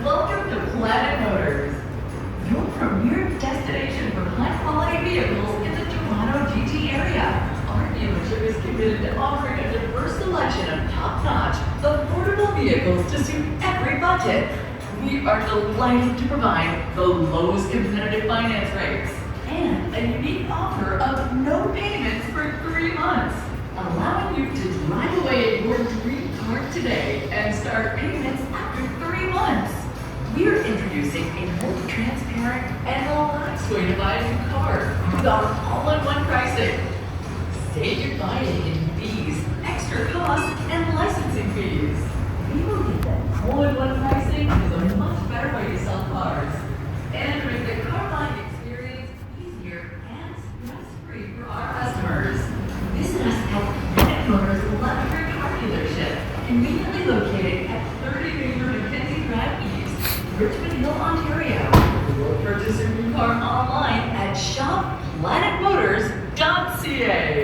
Welcome to Planet Motors, your premier destination for high-quality vehicles in the Toronto GT area. Our dealership is committed to offering a diverse selection of top-notch, affordable vehicles to suit every budget. We are delighted to provide the lowest competitive finance rates and a unique offer of no payments for 3 months, allowing you to drive away in your dream car today and start payments after 3 months. We are introducing a more transparent and relaxed way to buy a new car with our all-in-one pricing. Save your buying in fees, extra costs, and licensing fees. We believe that all-in-one pricing is a much better way to sell cars and make the car buying experience easier and stress-free for our customers. Visit us at Planet Motors Luxury Car Dealership, conveniently located at 30 Mackenzie Drive East, Richmond Hill, Ontario. Or purchase your new car online at shopplanetmotors.ca.